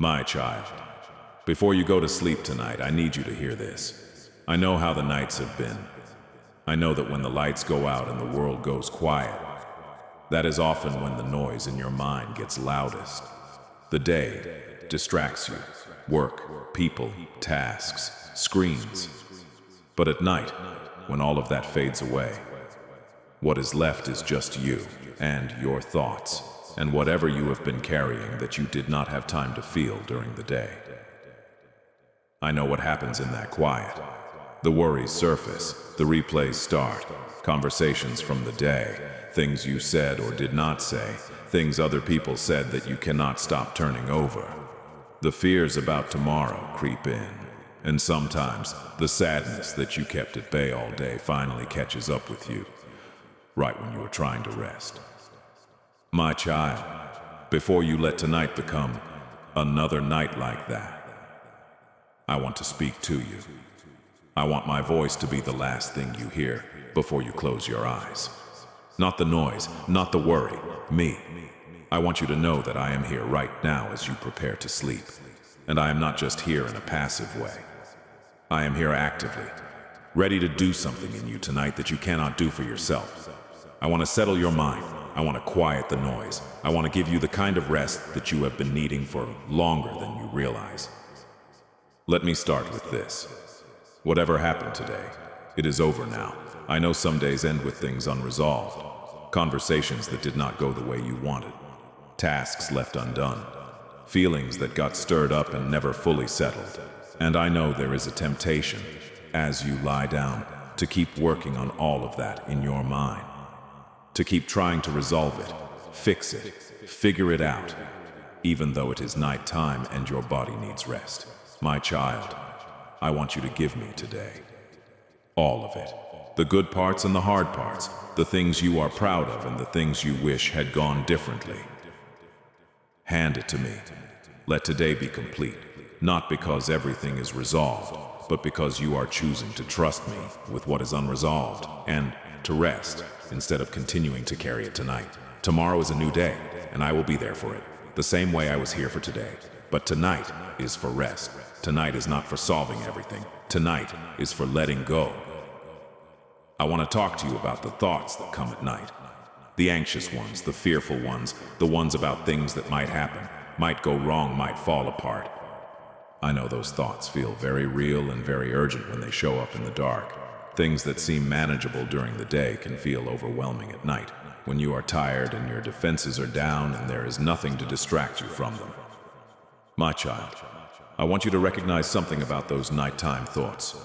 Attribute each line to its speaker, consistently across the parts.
Speaker 1: My child, before you go to sleep tonight, I need you to hear this. I know how the nights have been. I know that when the lights go out and the world goes quiet, that is often when the noise in your mind gets loudest. The day distracts you. Work, people, tasks, screens. But at night, when all of that fades away, what is left is just you and your thoughts, and whatever you have been carrying that you did not have time to feel during the day. I know what happens in that quiet. The worries surface, the replays start, conversations from the day, things you said or did not say, things other people said that you cannot stop turning over. The fears about tomorrow creep in, and sometimes the sadness that you kept at bay all day finally catches up with you, right when you are trying to rest. My child, before you let tonight become another night like that, I want to speak to you. I want my voice to be the last thing you hear before you close your eyes. Not the noise, not the worry, me. I want you to know that I am here right now as you prepare to sleep. And I am not just here in a passive way. I am here actively, ready to do something in you tonight that you cannot do for yourself. I want to settle your mind. I want to quiet the noise. I want to give you the kind of rest that you have been needing for longer than you realize. Let me start with this. Whatever happened today, it is over now. I know some days end with things unresolved, conversations that did not go the way you wanted, tasks left undone, feelings that got stirred up and never fully settled. And I know there is a temptation, as you lie down, to keep working on all of that in your mind, to keep trying to resolve it, fix it, figure it out, even though it is night time and your body needs rest. My child, I want you to give me today all of it. The good parts and the hard parts, the things you are proud of and the things you wish had gone differently. Hand it to me. Let today be complete, not because everything is resolved, but because you are choosing to trust me with what is unresolved and to rest instead of continuing to carry it tonight. Tomorrow is a new day, and I will be there for it, the same way I was here for today. But tonight is for rest. Tonight is not for solving everything. Tonight is for letting go. I want to talk to you about the thoughts that come at night. The anxious ones, the fearful ones, the ones about things that might happen, might go wrong, might fall apart. I know those thoughts feel very real and very urgent when they show up in the dark. Things that seem manageable during the day can feel overwhelming at night, when you are tired and your defenses are down and there is nothing to distract you from them. My child, I want you to recognize something about those nighttime thoughts.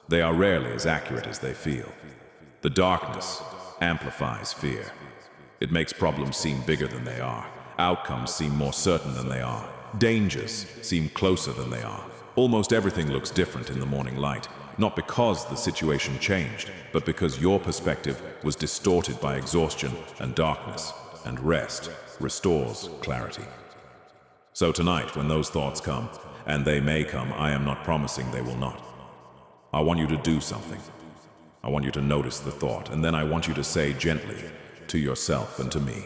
Speaker 1: They are rarely as accurate as they feel. The darkness amplifies fear. It makes problems seem bigger than they are. Outcomes seem more certain than they are. Dangers seem closer than they are. Almost everything looks different in the morning light, not because the situation changed, but because your perspective was distorted by exhaustion and darkness, and rest restores clarity. So tonight, when those thoughts come, and they may come, I am not promising they will not. I want you to do something. I want you to notice the thought, and then I want you to say gently to yourself and to me,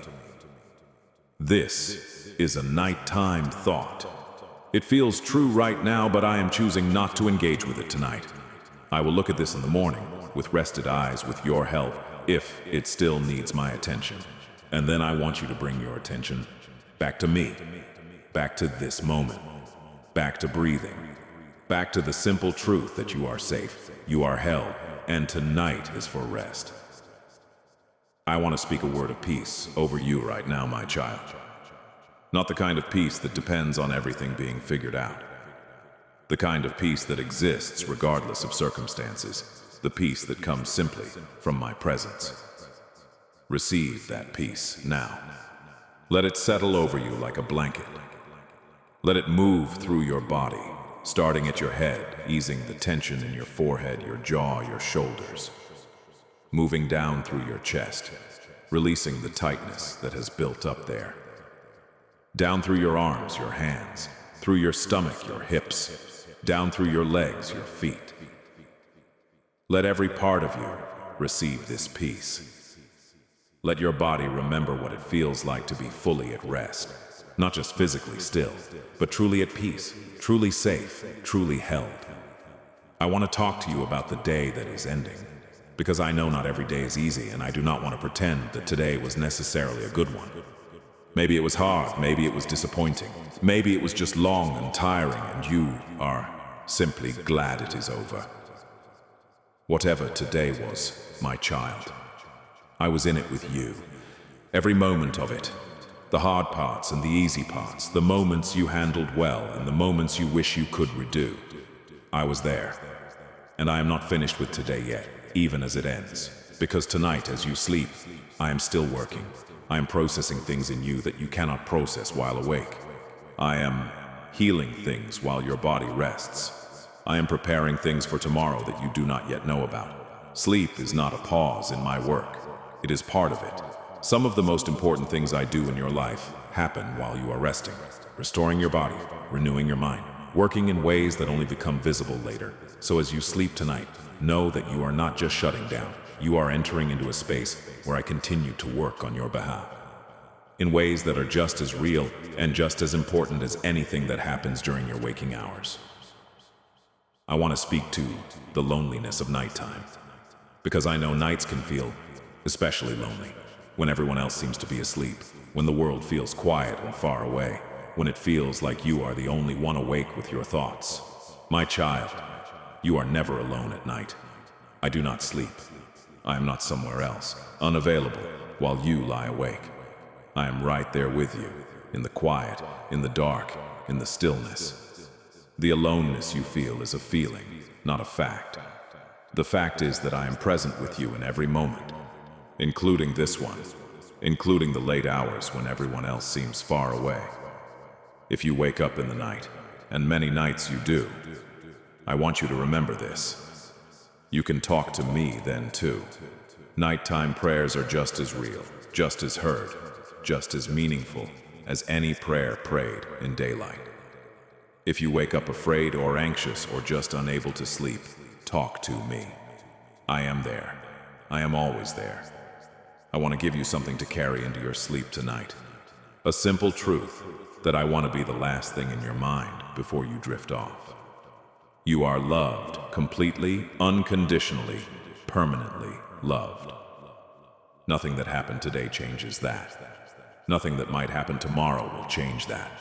Speaker 1: "This is a nighttime thought. It feels true right now, but I am choosing not to engage with it tonight. I will look at this in the morning, with rested eyes, with your help, if it still needs my attention. And then I want you to bring your attention back to me, back to this moment, back to breathing, back to the simple truth that you are safe, you are held, and tonight is for rest." I want to speak a word of peace over you right now, my child. Not the kind of peace that depends on everything being figured out. The kind of peace that exists regardless of circumstances. The peace that comes simply from my presence. Receive that peace now. Let it settle over you like a blanket. Let it move through your body, starting at your head, easing the tension in your forehead, your jaw, your shoulders. Moving down through your chest, releasing the tightness that has built up there. Down through your arms, your hands, through your stomach, your hips, down through your legs, your feet. Let every part of you receive this peace. Let your body remember what it feels like to be fully at rest. Not just physically still, but truly at peace, truly safe, truly held. I want to talk to you about the day that is ending, because I know not every day is easy, and I do not want to pretend that today was necessarily a good one. Maybe it was hard, maybe it was disappointing, maybe it was just long and tiring, and you are simply glad it is over. Whatever today was, my child, I was in it with you. Every moment of it, the hard parts and the easy parts, the moments you handled well and the moments you wish you could redo. I was there. And I am not finished with today yet, even as it ends. Because tonight, as you sleep, I am still working. I am processing things in you that you cannot process while awake. I am healing things while your body rests. I am preparing things for tomorrow that you do not yet know about. Sleep is not a pause in my work. It is part of it. Some of the most important things I do in your life happen while you are resting, restoring your body, renewing your mind, working in ways that only become visible later. So as you sleep tonight, know that you are not just shutting down. You are entering into a space where I continue to work on your behalf, in ways that are just as real and just as important as anything that happens during your waking hours. I want to speak to the loneliness of nighttime, because I know nights can feel especially lonely, when everyone else seems to be asleep, when the world feels quiet and far away, when it feels like you are the only one awake with your thoughts. My child, you are never alone at night. I do not sleep. I am not somewhere else, unavailable, while you lie awake. I am right there with you, in the quiet, in the dark, in the stillness. The aloneness you feel is a feeling, not a fact. The fact is that I am present with you in every moment, including this one, including the late hours when everyone else seems far away. If you wake up in the night, and many nights you do, I want you to remember this. You can talk to me then too. Nighttime prayers are just as real, just as heard, just as meaningful as any prayer prayed in daylight. If you wake up afraid or anxious or just unable to sleep, talk to me. I am there. I am always there. I want to give you something to carry into your sleep tonight. A simple truth that I want to be the last thing in your mind before you drift off. You are loved, completely, unconditionally, permanently loved. Nothing that happened today changes that. Nothing that might happen tomorrow will change that.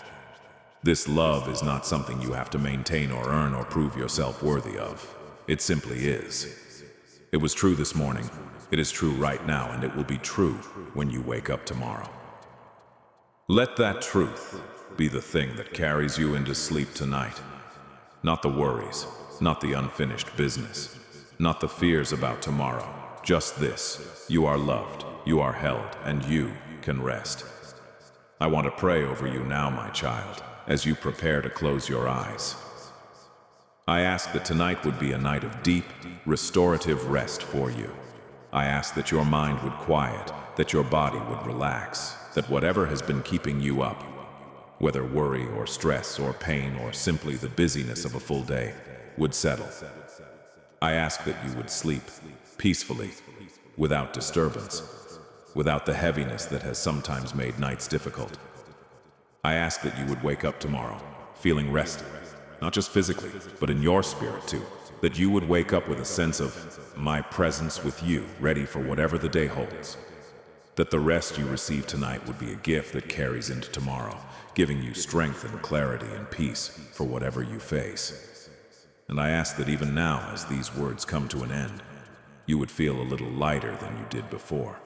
Speaker 1: This love is not something you have to maintain or earn or prove yourself worthy of. It simply is. It was true this morning, it is true right now, and it will be true when you wake up tomorrow. Let that truth be the thing that carries you into sleep tonight. Not the worries, not the unfinished business, not the fears about tomorrow. Just this: you are loved, you are held, and you can rest. I want to pray over you now, my child, as you prepare to close your eyes. I ask that tonight would be a night of deep, restorative rest for you. I ask that your mind would quiet, that your body would relax, that whatever has been keeping you up, whether worry or stress or pain or simply the busyness of a full day, would settle. I ask that you would sleep peacefully, without disturbance, without the heaviness that has sometimes made nights difficult. I ask that you would wake up tomorrow feeling rested, not just physically, but in your spirit too. That you would wake up with a sense of my presence with you, ready for whatever the day holds. That the rest you receive tonight would be a gift that carries into tomorrow, giving you strength and clarity and peace for whatever you face. And I ask that even now, as these words come to an end, you would feel a little lighter than you did before,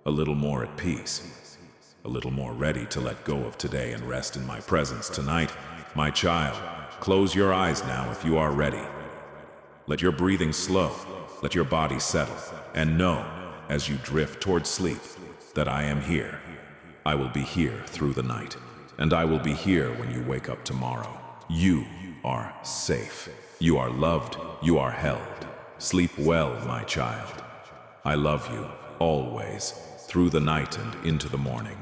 Speaker 1: a little more at peace, a little more ready to let go of today and rest in my presence tonight. My child, close your eyes now if you are ready. Let your breathing slow, let your body settle, and know, as you drift towards sleep, that I am here. I will be here through the night, and I will be here when you wake up tomorrow. You are safe. You are loved. You are held. Sleep well, my child. I love you, always, through the night and into the morning,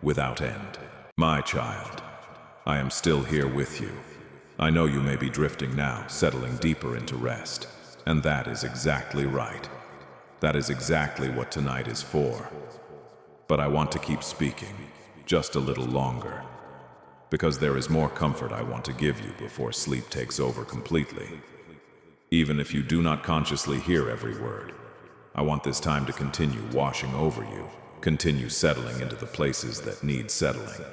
Speaker 1: without end. My child, I am still here with you. I know you may be drifting now, settling deeper into rest, and that is exactly right. That is exactly what tonight is for. But I want to keep speaking, just a little longer, because there is more comfort I want to give you before sleep takes over completely. Even if you do not consciously hear every word, I want this time to continue washing over you, continue settling into the places that need settling.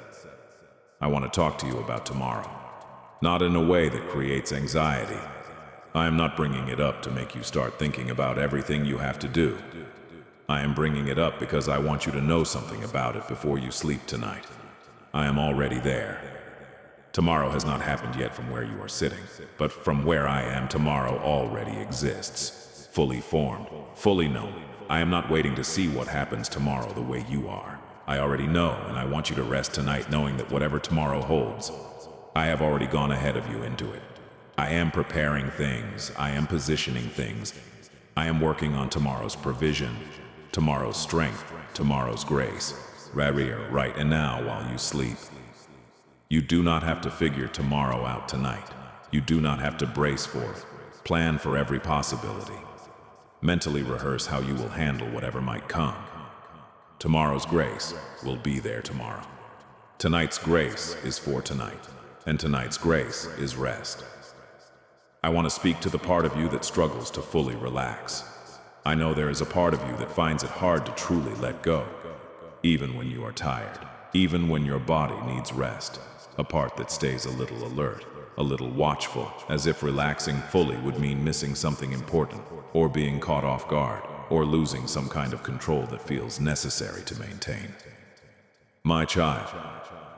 Speaker 1: I want to talk to you about tomorrow, not in a way that creates anxiety. I am not bringing it up to make you start thinking about everything you have to do. I am bringing it up because I want you to know something about it before you sleep tonight. I am already there. Tomorrow has not happened yet from where you are sitting, but from where I am, tomorrow already exists. Fully formed, fully known. I am not waiting to see what happens tomorrow the way you are. I already know, and I want you to rest tonight knowing that whatever tomorrow holds, I have already gone ahead of you into it. I am preparing things. I am positioning things. I am working on tomorrow's provision, tomorrow's strength, tomorrow's grace. Right and now while you sleep. You do not have to figure tomorrow out tonight. You do not have to brace for it. Plan for every possibility. Mentally rehearse how you will handle whatever might come. Tomorrow's grace will be there tomorrow. Tonight's grace is for tonight, and tonight's grace is rest. I want to speak to the part of you that struggles to fully relax. I know there is a part of you that finds it hard to truly let go, even when you are tired, even when your body needs rest. A part that stays a little alert, a little watchful, as if relaxing fully would mean missing something important, or being caught off guard, or losing some kind of control that feels necessary to maintain. My child,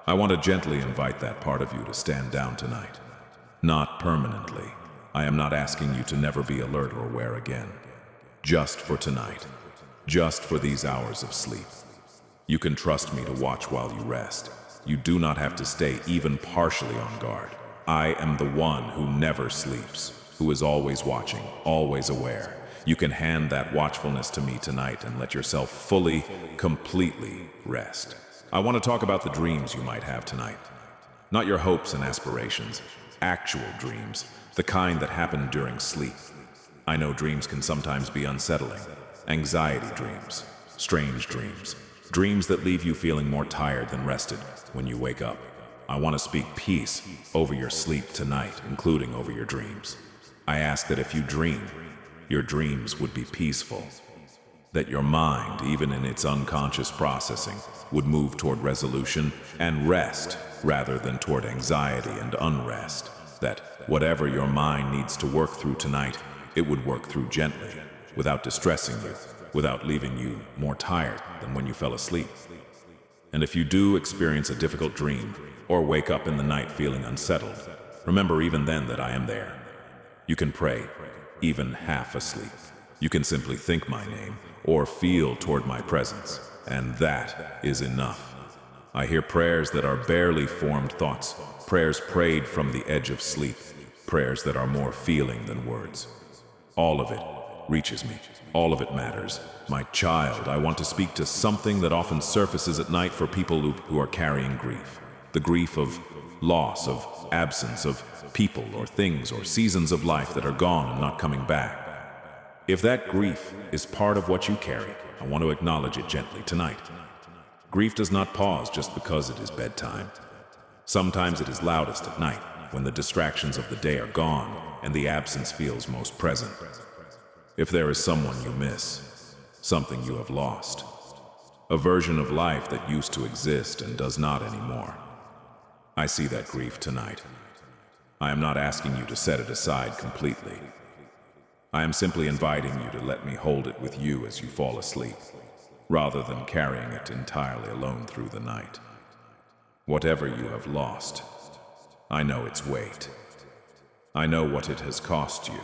Speaker 1: I want to gently invite that part of you to stand down tonight. Not permanently. I am not asking you to never be alert or aware again. Just for tonight. Just for these hours of sleep. You can trust me to watch while you rest. You do not have to stay even partially on guard. I am the one who never sleeps, who is always watching, always aware. You can hand that watchfulness to me tonight and let yourself fully, completely rest. I want to talk about the dreams you might have tonight. Not your hopes and aspirations, actual dreams, the kind that happen during sleep. I know dreams can sometimes be unsettling. Anxiety dreams, strange dreams. Dreams that leave you feeling more tired than rested when you wake up. I want to speak peace over your sleep tonight, including over your dreams. I ask that if you dream, your dreams would be peaceful. That your mind, even in its unconscious processing, would move toward resolution and rest rather than toward anxiety and unrest. That whatever your mind needs to work through tonight, it would work through gently, without distressing you, without leaving you more tired than when you fell asleep. And if you do experience a difficult dream or wake up in the night feeling unsettled, remember even then that I am there. You can pray, even half asleep. You can simply think my name or feel toward my presence, and that is enough. I hear prayers that are barely formed thoughts, prayers prayed from the edge of sleep, prayers that are more feeling than words. All of it reaches me. All of it matters. My child, I want to speak to something that often surfaces at night for people who are carrying grief. The grief of loss, of absence, of people or things or seasons of life that are gone and not coming back. If that grief is part of what you carry, I want to acknowledge it gently tonight. Grief does not pause just because it is bedtime. Sometimes it is loudest at night, when the distractions of the day are gone and the absence feels most present. If there is someone you miss, something you have lost, a version of life that used to exist and does not anymore, I see that grief tonight. I am not asking you to set it aside completely. I am simply inviting you to let me hold it with you as you fall asleep, rather than carrying it entirely alone through the night. Whatever you have lost, I know its weight. I know what it has cost you.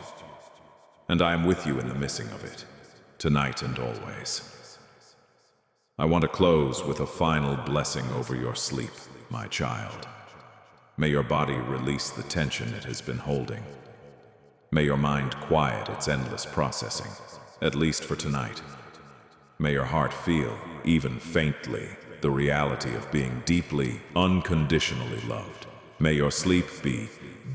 Speaker 1: And I am with you in the missing of it, tonight and always. I want to close with a final blessing over your sleep, my child. May your body release the tension it has been holding. May your mind quiet its endless processing, at least for tonight. May your heart feel, even faintly, the reality of being deeply, unconditionally loved. May your sleep be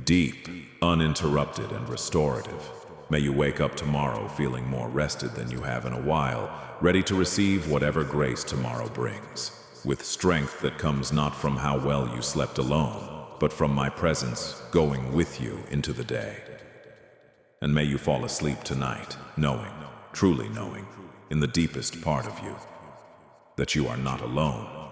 Speaker 1: deep, uninterrupted, and restorative. May you wake up tomorrow feeling more rested than you have in a while, ready to receive whatever grace tomorrow brings. with strength that comes not from how well you slept alone, but from my presence going with you into the day. And may you fall asleep tonight, knowing, truly knowing, in the deepest part of you, that you are not alone,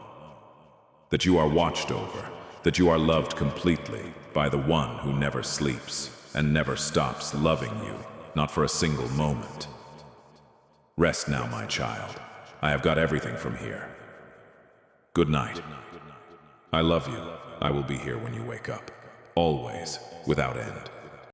Speaker 1: that you are watched over, that you are loved completely by the one who never sleeps and never stops loving you, not for a single moment. Rest now, my child. I have got everything from here. Good night. I love you. I will be here when you wake up, always, without end.